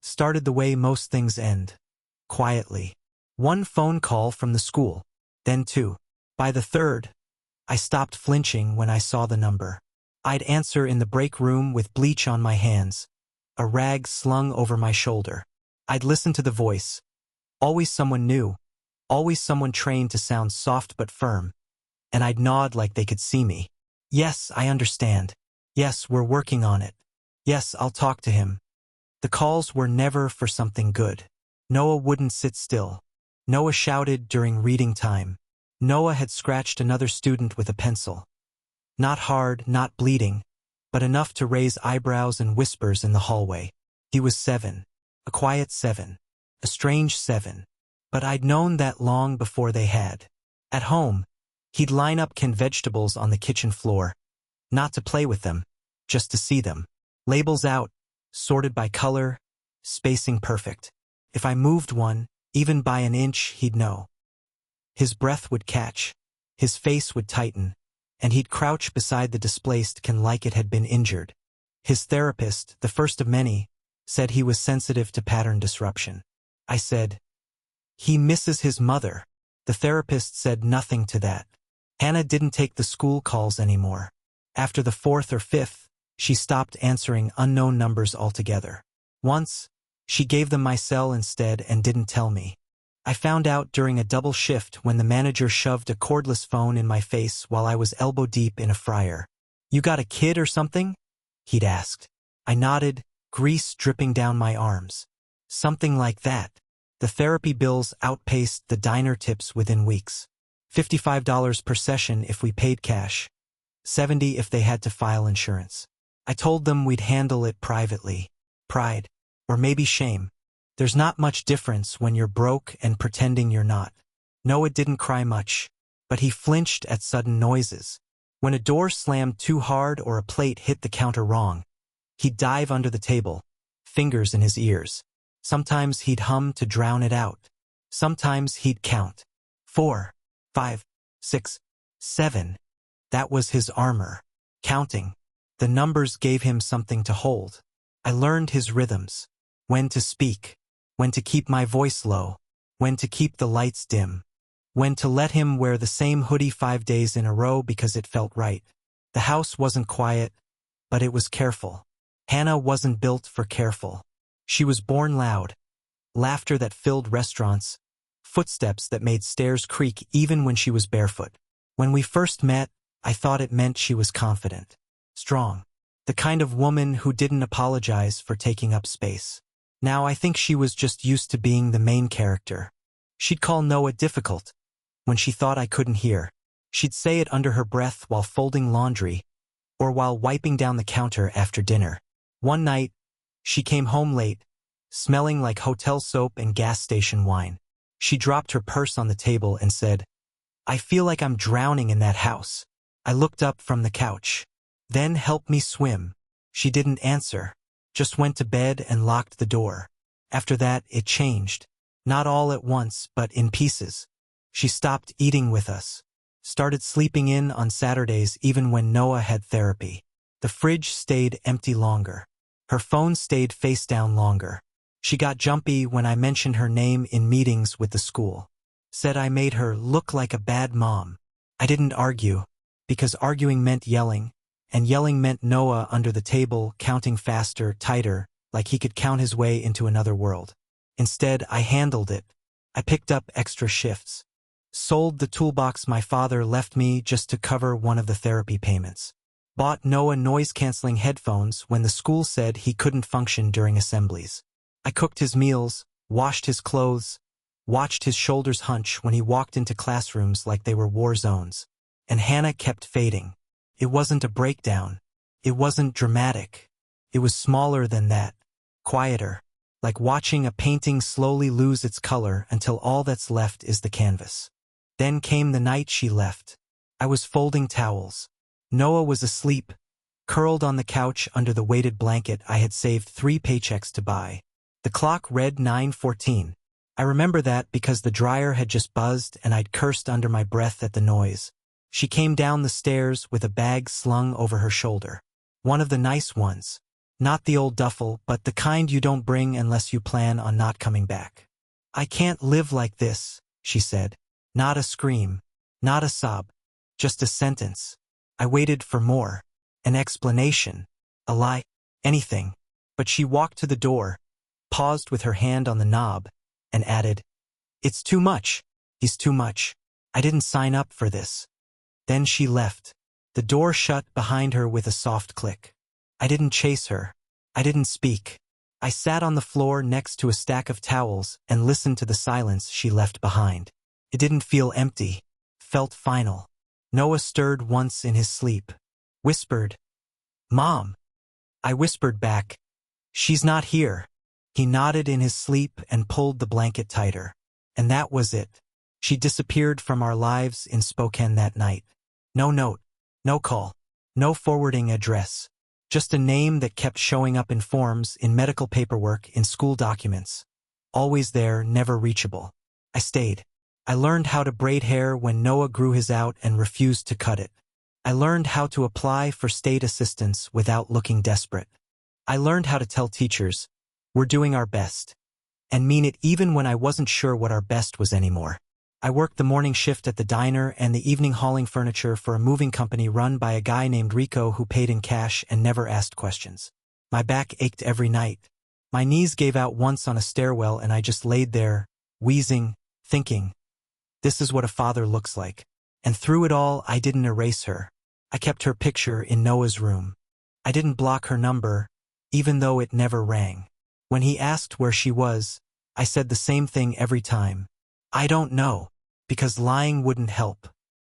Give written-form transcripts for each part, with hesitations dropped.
started the way most things end. Quietly. One phone call from the school, then two. By the third, I stopped flinching when I saw the number. I'd answer in the break room with bleach on my hands, a rag slung over my shoulder. I'd listen to the voice. Always someone new, always someone trained to sound soft but firm, and I'd nod like they could see me. Yes, I understand. Yes, we're working on it. Yes, I'll talk to him. The calls were never for something good. Noah wouldn't sit still. Noah shouted during reading time. Noah had scratched another student with a pencil. Not hard, not bleeding, but enough to raise eyebrows and whispers in the hallway. He was 7. A quiet 7. A strange 7. But I'd known that long before they had. At home, he'd line up canned vegetables on the kitchen floor. Not to play with them, just to see them. Labels out, sorted by color, spacing perfect. If I moved one, even by an inch, he'd know. His breath would catch, his face would tighten, and he'd crouch beside the displaced can like it had been injured. His therapist, the first of many, said he was sensitive to pattern disruption. I said, "He misses his mother." The therapist said nothing to that. Hannah didn't take the school calls anymore. After the 4th or 5th, she stopped answering unknown numbers altogether. Once, she gave them my cell instead and didn't tell me. I found out during a double shift when the manager shoved a cordless phone in my face while I was elbow deep in a fryer. "You got a kid or something?" he'd asked. I nodded, grease dripping down my arms. Something like that. The therapy bills outpaced the diner tips within weeks. $55 per session if we paid cash. $70 if they had to file insurance. I told them we'd handle it privately. Pride. Or maybe shame. There's not much difference when you're broke and pretending you're not. Noah didn't cry much, but he flinched at sudden noises. When a door slammed too hard or a plate hit the counter wrong, he'd dive under the table, fingers in his ears. Sometimes he'd hum to drown it out. Sometimes he'd count. 4, 5, 6, 7. That was his armor. Counting. The numbers gave him something to hold. I learned his rhythms. When to speak. When to keep my voice low. When to keep the lights dim. When to let him wear the same hoodie 5 days in a row because it felt right. The house wasn't quiet, but it was careful. Hannah wasn't built for careful. She was born loud. Laughter that filled restaurants. Footsteps that made stairs creak even when she was barefoot. When we first met, I thought it meant she was confident. Strong. The kind of woman who didn't apologize for taking up space. Now I think she was just used to being the main character. She'd call Noah difficult when she thought I couldn't hear. She'd say it under her breath while folding laundry or while wiping down the counter after dinner. One night, she came home late, smelling like hotel soap and gas station wine. She dropped her purse on the table and said, "I feel like I'm drowning in that house." I looked up from the couch. "Then help me swim." She didn't answer, just went to bed and locked the door. After that, it changed. Not all at once, but in pieces. She stopped eating with us. Started sleeping in on Saturdays even when Noah had therapy. The fridge stayed empty longer. Her phone stayed face down longer. She got jumpy when I mentioned her name in meetings with the school. Said I made her look like a bad mom. I didn't argue, because arguing meant yelling, and yelling meant Noah under the table, counting faster, tighter, like he could count his way into another world. Instead, I handled it. I picked up extra shifts. Sold the toolbox my father left me just to cover one of the therapy payments. Bought Noah noise-canceling headphones when the school said he couldn't function during assemblies. I cooked his meals, washed his clothes, watched his shoulders hunch when he walked into classrooms like they were war zones. And Hannah kept fading. It wasn't a breakdown. It wasn't dramatic. It was smaller than that. Quieter. Like watching a painting slowly lose its color until all that's left is the canvas. Then came the night she left. I was folding towels. Noah was asleep, curled on the couch under the weighted blanket I had saved 3 paychecks to buy. The clock read 9:14. I remember that because the dryer had just buzzed and I'd cursed under my breath at the noise. She came down the stairs with a bag slung over her shoulder. One of the nice ones. Not the old duffel, but the kind you don't bring unless you plan on not coming back. I can't live like this, she said. Not a scream, not a sob, just a sentence. I waited for more. An explanation, a lie, anything. But she walked to the door, paused with her hand on the knob, and added, "It's too much. He's too much. I didn't sign up for this." Then she left. The door shut behind her with a soft click. I didn't chase her. I didn't speak. I sat on the floor next to a stack of towels and listened to the silence she left behind. It didn't feel empty. Felt final. Noah stirred once in his sleep. Whispered, "Mom." I whispered back, "She's not here." He nodded in his sleep and pulled the blanket tighter. And that was it. She disappeared from our lives in Spokane that night. No note, no call, no forwarding address. Just a name that kept showing up in forms, in medical paperwork, in school documents. Always there, never reachable. I stayed. I learned how to braid hair when Noah grew his out and refused to cut it. I learned how to apply for state assistance without looking desperate. I learned how to tell teachers, "We're doing our best," and mean it even when I wasn't sure what our best was anymore. I worked the morning shift at the diner and the evening hauling furniture for a moving company run by a guy named Rico who paid in cash and never asked questions. My back ached every night. My knees gave out once on a stairwell and I just laid there, wheezing, thinking, this is what a father looks like. And through it all, I didn't erase her. I kept her picture in Noah's room. I didn't block her number, even though it never rang. When he asked where she was, I said the same thing every time. I don't know. Because lying wouldn't help.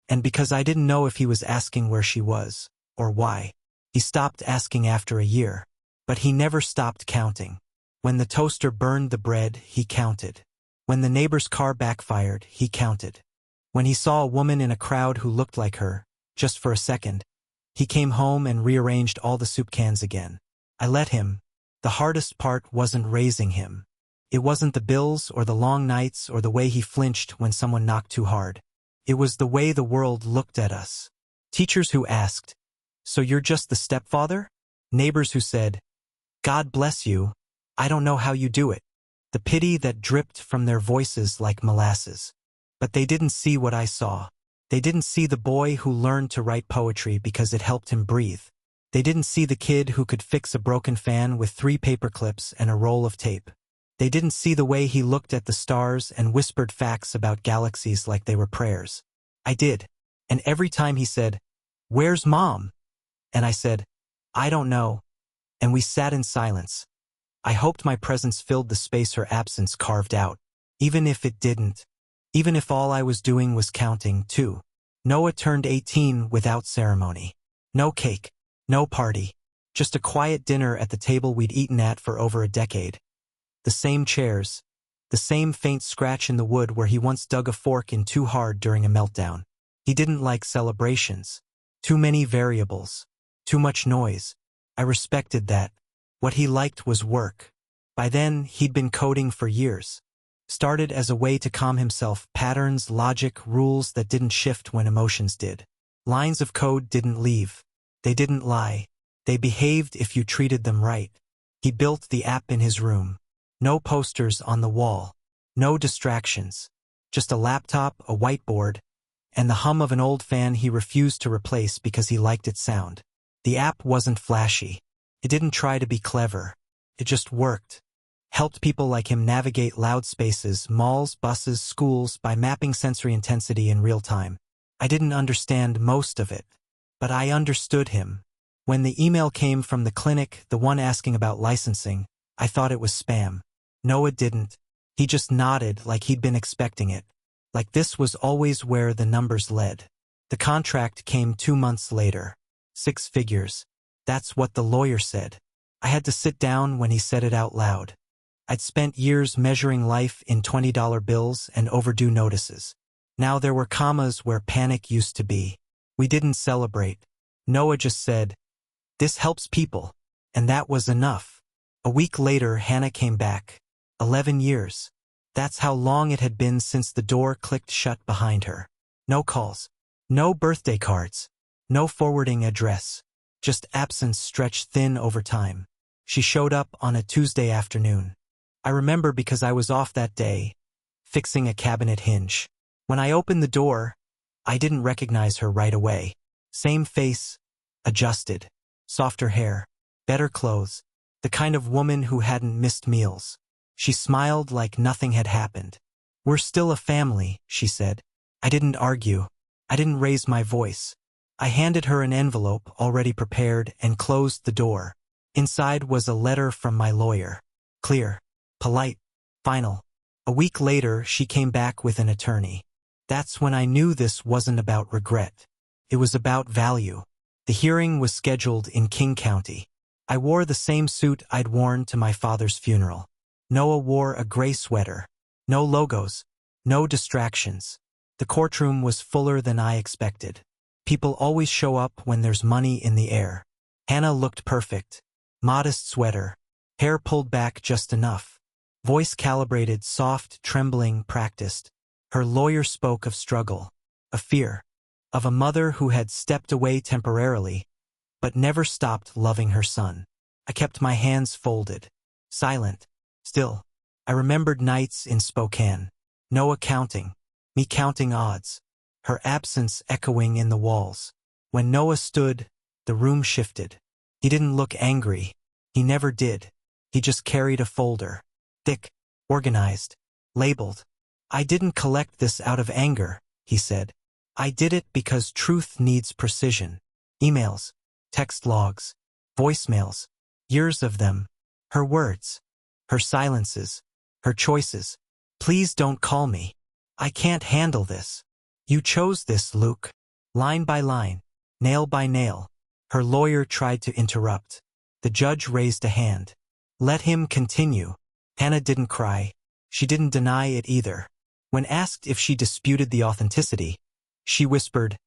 And because I didn't know if he was asking where she was, or why. He stopped asking after a year. But he never stopped counting. When the toaster burned the bread, he counted. When the neighbor's car backfired, he counted. When he saw a woman in a crowd who looked like her, just for a second, he came home and rearranged all the soup cans again. I let him. The hardest part wasn't raising him. It wasn't the bills or the long nights or the way he flinched when someone knocked too hard. It was the way the world looked at us. Teachers who asked, "So you're just the stepfather?" Neighbors who said, "God bless you, I don't know how you do it." The pity that dripped from their voices like molasses. But they didn't see what I saw. They didn't see the boy who learned to write poetry because it helped him breathe. They didn't see the kid who could fix a broken fan with 3 paper clips and a roll of tape. They didn't see the way he looked at the stars and whispered facts about galaxies like they were prayers. I did. And every time he said, "Where's Mom?" And I said, "I don't know." And we sat in silence. I hoped my presence filled the space her absence carved out. Even if it didn't. Even if all I was doing was counting, too. Noah turned 18 without ceremony. No cake. No party. Just a quiet dinner at the table we'd eaten at for over a decade. The same chairs. The same faint scratch in the wood where he once dug a fork in too hard during a meltdown. He didn't like celebrations. Too many variables. Too much noise. I respected that. What he liked was work. By then, he'd been coding for years. Started as a way to calm himself, patterns, logic, rules that didn't shift when emotions did. Lines of code didn't leave. They didn't lie. They behaved if you treated them right. He built the app in his room. No posters on the wall. No distractions. Just a laptop, a whiteboard, and the hum of an old fan he refused to replace because he liked its sound. The app wasn't flashy. It didn't try to be clever. It just worked. Helped people like him navigate loud spaces, malls, buses, schools by mapping sensory intensity in real time. I didn't understand most of it, but I understood him. When the email came from the clinic, the one asking about licensing, I thought it was spam. Noah didn't. He just nodded like he'd been expecting it. Like this was always where the numbers led. The contract came 2 months later. 6 figures. That's what the lawyer said. I had to sit down when he said it out loud. I'd spent years measuring life in $20 bills and overdue notices. Now there were commas where panic used to be. We didn't celebrate. Noah just said, "This helps people." And that was enough. A week later, Hannah came back. 11 years. That's how long it had been since the door clicked shut behind her. No calls. No birthday cards. No forwarding address. Just absence stretched thin over time. She showed up on a Tuesday afternoon. I remember because I was off that day, fixing a cabinet hinge. When I opened the door, I didn't recognize her right away. Same face, adjusted, softer hair, better clothes, the kind of woman who hadn't missed meals. She smiled like nothing had happened. "We're still a family," she said. I didn't argue. I didn't raise my voice. I handed her an envelope already prepared and closed the door. Inside was a letter from my lawyer. Clear, polite, final. A week later, she came back with an attorney. That's when I knew this wasn't about regret. It was about value. The hearing was scheduled in King County. I wore the same suit I'd worn to my father's funeral. Noah wore a gray sweater. No logos. No distractions. The courtroom was fuller than I expected. People always show up when there's money in the air. Hannah looked perfect. Modest sweater. Hair pulled back just enough. Voice calibrated, soft, trembling, practiced. Her lawyer spoke of struggle, of fear, of a mother who had stepped away temporarily, but never stopped loving her son. I kept my hands folded, silent, still. I remembered nights in Spokane. Noah counting, me counting odds, her absence echoing in the walls. When Noah stood, the room shifted. He didn't look angry. He never did. He just carried a folder. Thick, organized, labeled. "I didn't collect this out of anger," he said. "I did it because truth needs precision." Emails, text logs, voicemails, years of them. Her words, her silences, her choices. "Please don't call me. I can't handle this. You chose this, Luke." Line by line, nail by nail. Her lawyer tried to interrupt. The judge raised a hand. "Let him continue." Hannah didn't cry. She didn't deny it either. When asked if she disputed the authenticity, she whispered,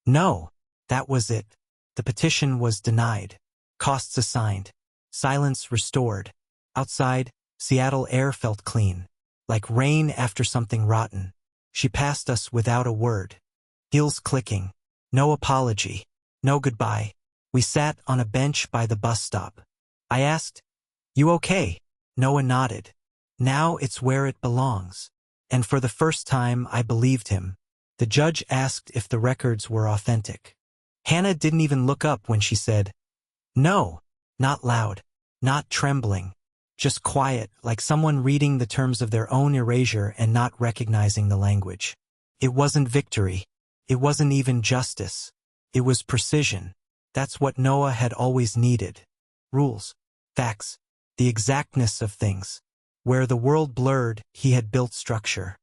"No." That was it. The petition was denied. Costs assigned. Silence restored. Outside, Seattle air felt clean, like rain after something rotten. She passed us without a word. Heels clicking. No apology. No goodbye. We sat on a bench by the bus stop. I asked, "You okay?" Noah nodded. "Now it's where it belongs." And for the first time, I believed him. The judge asked if the records were authentic. Hannah didn't even look up when she said, "No." Not loud, not trembling, just quiet, like someone reading the terms of their own erasure and not recognizing the language. It wasn't victory. It wasn't even justice. It was precision. That's what Noah had always needed. Rules, facts, the exactness of things. Where the world blurred, he had built structure.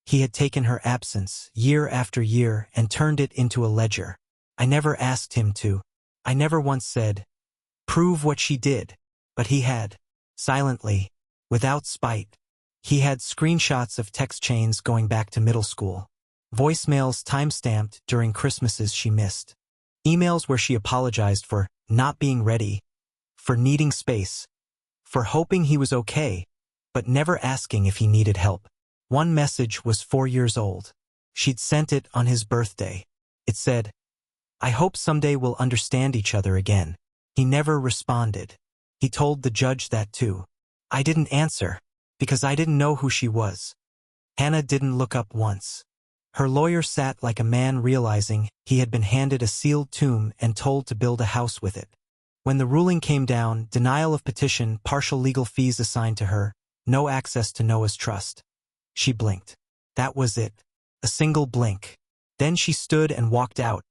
He had taken her absence, year after year, and turned it into a ledger. I never asked him to. I never once said, "Prove what she did." But he had. Silently, without spite. He had screenshots of text chains going back to middle school. Voicemails time-stamped during Christmases she missed. Emails where she apologized for not being ready, for needing space, for hoping he was okay, but never asking if he needed help. One message was 4 years old. She'd sent it on his birthday. It said, "I hope someday we'll understand each other again." He never responded. He told the judge that too. I didn't answer, because I didn't know who she was. Hannah didn't look up once. Her lawyer sat like a man realizing he had been handed a sealed tomb and told to build a house with it. When the ruling came down, denial of petition, partial legal fees assigned to her, no access to Noah's trust. She blinked. That was it. A single blink. Then she stood and walked out,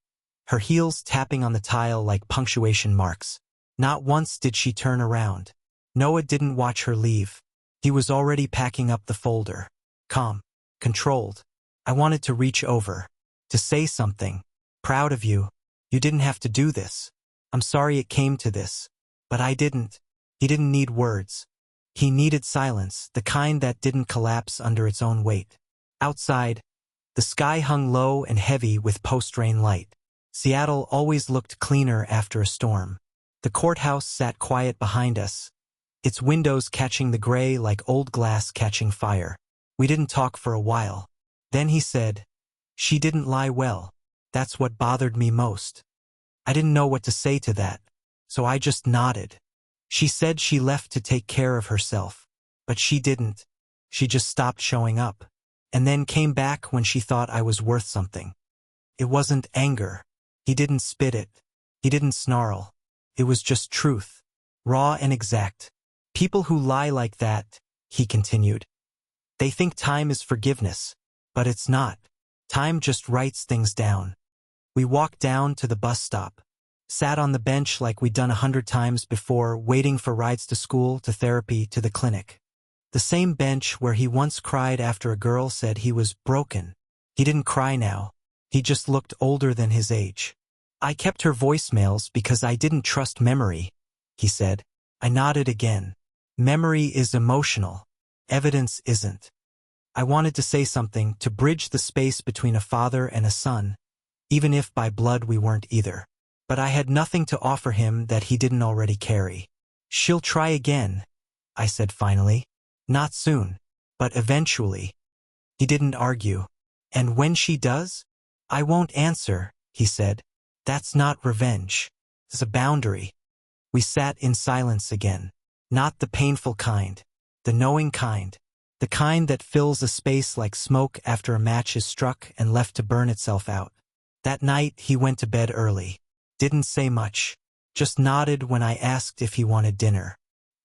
her heels tapping on the tile like punctuation marks. Not once did she turn around. Noah didn't watch her leave. He was already packing up the folder. Calm. Controlled. I wanted to reach over. To say something. "Proud of you. You didn't have to do this. I'm sorry it came to this." But I didn't. He didn't need words. He needed silence, the kind that didn't collapse under its own weight. Outside, the sky hung low and heavy with post-rain light. Seattle always looked cleaner after a storm. The courthouse sat quiet behind us, its windows catching the gray like old glass catching fire. We didn't talk for a while. Then he said, "She didn't lie well. That's what bothered me most." I didn't know what to say to that, so I just nodded. She said she left to take care of herself. But she didn't. She just stopped showing up. And then came back when she thought I was worth something. It wasn't anger. He didn't spit it. He didn't snarl. It was just truth. Raw and exact. People who lie like that, he continued. They think time is forgiveness. But it's not. Time just writes things down. We walked down to the bus stop. Sat on the bench like we'd done 100 times before, waiting for rides to school, to therapy, to the clinic. The same bench where he once cried after a girl said he was broken. He didn't cry now. He just looked older than his age. I kept her voicemails because I didn't trust memory, he said. I nodded again. Memory is emotional. Evidence isn't. I wanted to say something to bridge the space between a father and a son, even if by blood we weren't either. But I had nothing to offer him that he didn't already carry. She'll try again, I said finally. Not soon, but eventually. He didn't argue. And when she does? I won't answer, he said. That's not revenge. It's a boundary. We sat in silence again. Not the painful kind. The knowing kind. The kind that fills a space like smoke after a match is struck and left to burn itself out. That night he went to bed early. Didn't say much. Just nodded when I asked if he wanted dinner.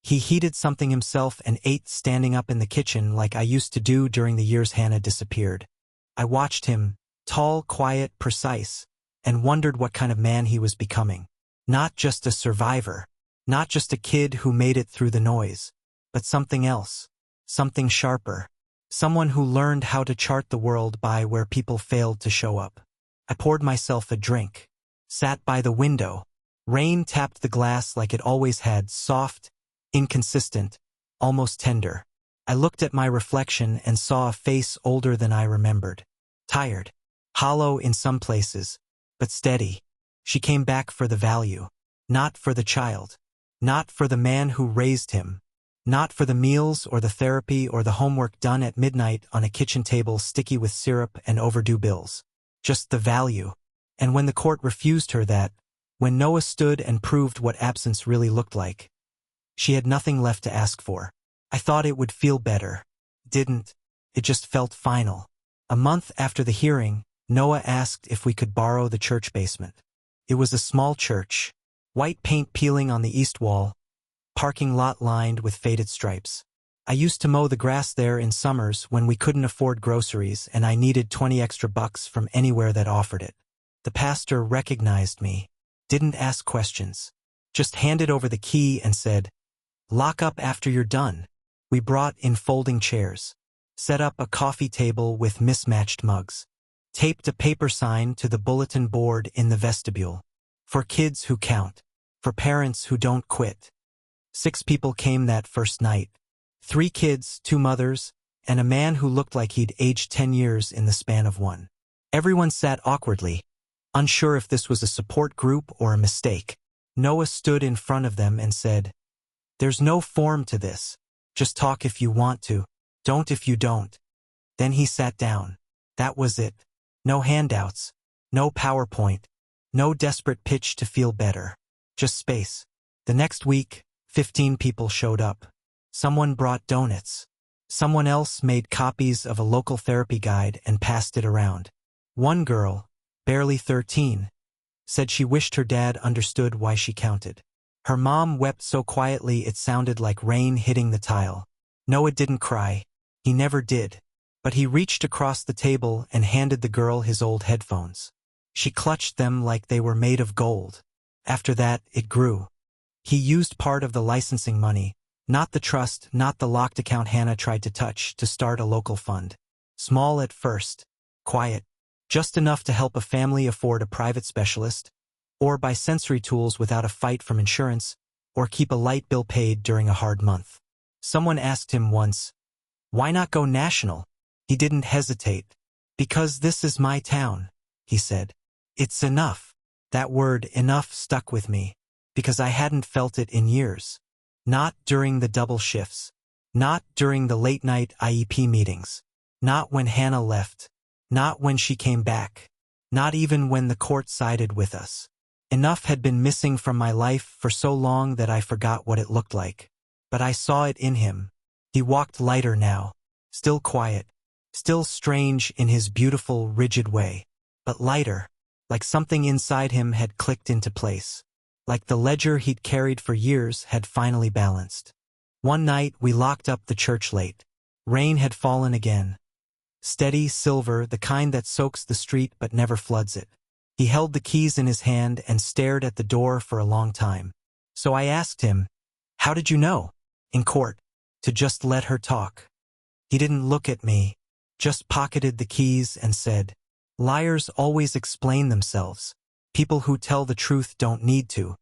He heated something himself and ate standing up in the kitchen like I used to do during the years Hannah disappeared. I watched him, tall, quiet, precise, and wondered what kind of man he was becoming. Not just a survivor. Not just a kid who made it through the noise. But something else. Something sharper. Someone who learned how to chart the world by where people failed to show up. I poured myself a drink. Sat by the window. Rain tapped the glass like it always had, soft, inconsistent, almost tender. I looked at my reflection and saw a face older than I remembered. Tired. Hollow in some places, but steady. She came back for the value. Not for the child. Not for the man who raised him. Not for the meals or the therapy or the homework done at midnight on a kitchen table sticky with syrup and overdue bills. Just the value. And when the court refused her that, when Noah stood and proved what absence really looked like, she had nothing left to ask for. I thought it would feel better. Didn't. It just felt final. A month after the hearing, Noah asked if we could borrow the church basement. It was a small church. White paint peeling on the east wall. Parking lot lined with faded stripes. I used to mow the grass there in summers when we couldn't afford groceries and I needed 20 extra bucks from anywhere that offered it. The pastor recognized me. Didn't ask questions. Just handed over the key and said, "Lock up after you're done." We brought in folding chairs. Set up a coffee table with mismatched mugs. Taped a paper sign to the bulletin board in the vestibule. For kids who count. For parents who don't quit. 6 people came that first night. 3 kids, 2 mothers, and a man who looked like he'd aged 10 years in the span of one. Everyone sat awkwardly, unsure if this was a support group or a mistake. Noah stood in front of them and said, "There's no form to this. Just talk if you want to. Don't if you don't." Then he sat down. That was it. No handouts. No PowerPoint. No desperate pitch to feel better. Just space. The next week, 15 people showed up. Someone brought donuts. Someone else made copies of a local therapy guide and passed it around. One girl, barely 13, said she wished her dad understood why she counted. Her mom wept so quietly it sounded like rain hitting the tile. Noah didn't cry. He never did. But he reached across the table and handed the girl his old headphones. She clutched them like they were made of gold. After that, it grew. He used part of the licensing money, not the trust, not the locked account Hannah tried to touch, to start a local fund. Small at first. Quiet. Just enough to help a family afford a private specialist, or buy sensory tools without a fight from insurance, or keep a light bill paid during a hard month. Someone asked him once, "Why not go national?" He didn't hesitate. "Because this is my town," he said. It's enough. That word, enough, stuck with me, because I hadn't felt it in years. Not during the double shifts. Not during the late-night IEP meetings. Not when Hannah left. Not when she came back. Not even when the court sided with us. Enough had been missing from my life for so long that I forgot what it looked like. But I saw it in him. He walked lighter now, still quiet, still strange in his beautiful, rigid way, but lighter, like something inside him had clicked into place, like the ledger he'd carried for years had finally balanced. One night we locked up the church late. Rain had fallen again. Steady, silver, the kind that soaks the street but never floods it. He held the keys in his hand and stared at the door for a long time. So I asked him, "How did you know?" In court, to just let her talk. He didn't look at me, just pocketed the keys and said, "Liars always explain themselves. People who tell the truth don't need to."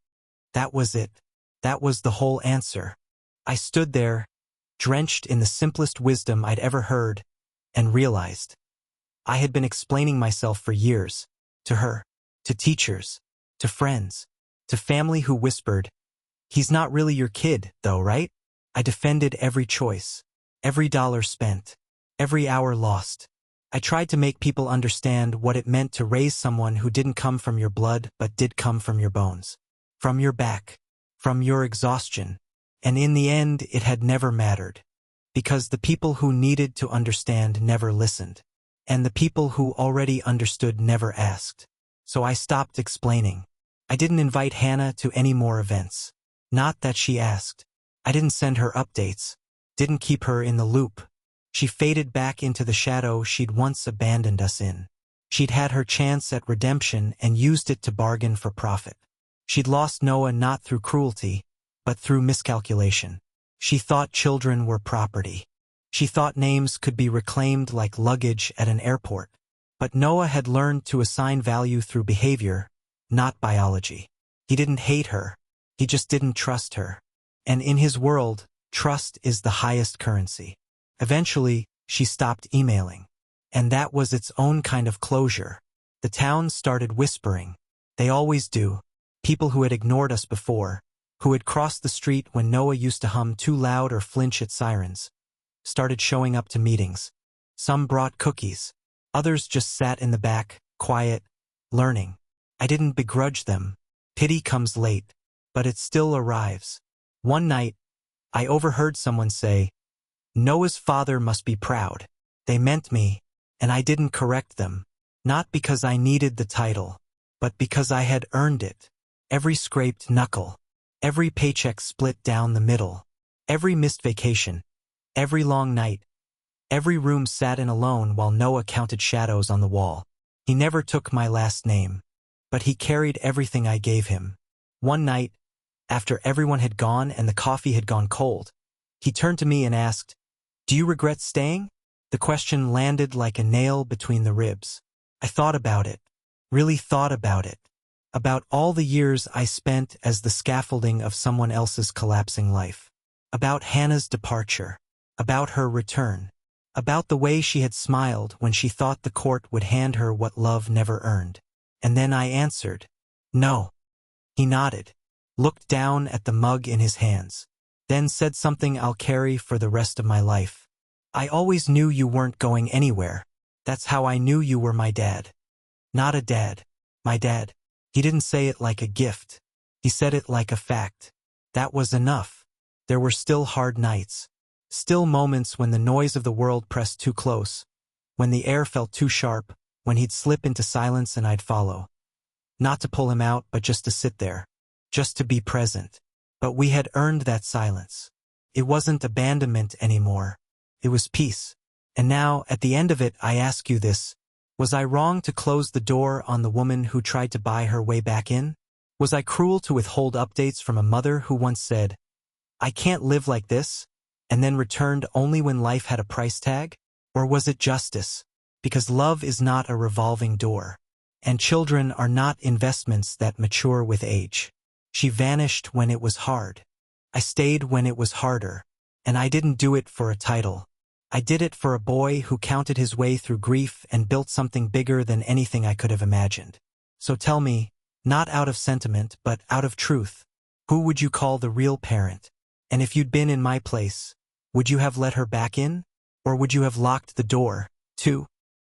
That was it. That was the whole answer. I stood there, drenched in the simplest wisdom I'd ever heard, and realized I had been explaining myself for years, to her, to teachers, to friends, to family who whispered, "He's not really your kid, though, right?" I defended every choice, every dollar spent, every hour lost. I tried to make people understand what it meant to raise someone who didn't come from your blood but did come from your bones, from your back, from your exhaustion. And in the end, it had never mattered, because the people who needed to understand never listened, and the people who already understood never asked. So I stopped explaining. I didn't invite Hannah to any more events. Not that she asked. I didn't send her updates, didn't keep her in the loop. She faded back into the shadow she'd once abandoned us in. She'd had her chance at redemption and used it to bargain for profit. She'd lost Noah not through cruelty, but through miscalculation. She thought children were property. She thought names could be reclaimed like luggage at an airport. But Noah had learned to assign value through behavior, not biology. He didn't hate her. He just didn't trust her. And in his world, trust is the highest currency. Eventually, she stopped emailing. And that was its own kind of closure. The town started whispering. They always do. People who had ignored us before, who had crossed the street when Noah used to hum too loud or flinch at sirens, started showing up to meetings. Some brought cookies. Others just sat in the back, quiet, learning. I didn't begrudge them. Pity comes late, but it still arrives. One night, I overheard someone say, "Noah's father must be proud." They meant me, and I didn't correct them. Not because I needed the title, but because I had earned it. Every scraped knuckle, every paycheck split down the middle, every missed vacation, every long night, every room sat in alone while Noah counted shadows on the wall. He never took my last name, but he carried everything I gave him. One night, after everyone had gone and the coffee had gone cold, he turned to me and asked, "Do you regret staying?" The question landed like a nail between the ribs. I thought about it, really thought about it, about all the years I spent as the scaffolding of someone else's collapsing life, about Hannah's departure, about her return, about the way she had smiled when she thought the court would hand her what love never earned. And then I answered, "No." He nodded, looked down at the mug in his hands, then said something I'll carry for the rest of my life. "I always knew you weren't going anywhere. That's how I knew you were my dad." Not a dad, my dad. He didn't say it like a gift. He said it like a fact. That was enough. There were still hard nights. Still moments when the noise of the world pressed too close, when the air felt too sharp, when he'd slip into silence and I'd follow. Not to pull him out, but just to sit there. Just to be present. But we had earned that silence. It wasn't abandonment anymore. It was peace. And now, at the end of it, I ask you this. Was I wrong to close the door on the woman who tried to buy her way back in? Was I cruel to withhold updates from a mother who once said, "I can't live like this," and then returned only when life had a price tag? Or was it justice? Because love is not a revolving door, and children are not investments that mature with age. She vanished when it was hard. I stayed when it was harder, and I didn't do it for a title. I did it for a boy who counted his way through grief and built something bigger than anything I could have imagined. So tell me, not out of sentiment, but out of truth, who would you call the real parent? And if you'd been in my place, would you have let her back in? Or would you have locked the door, too?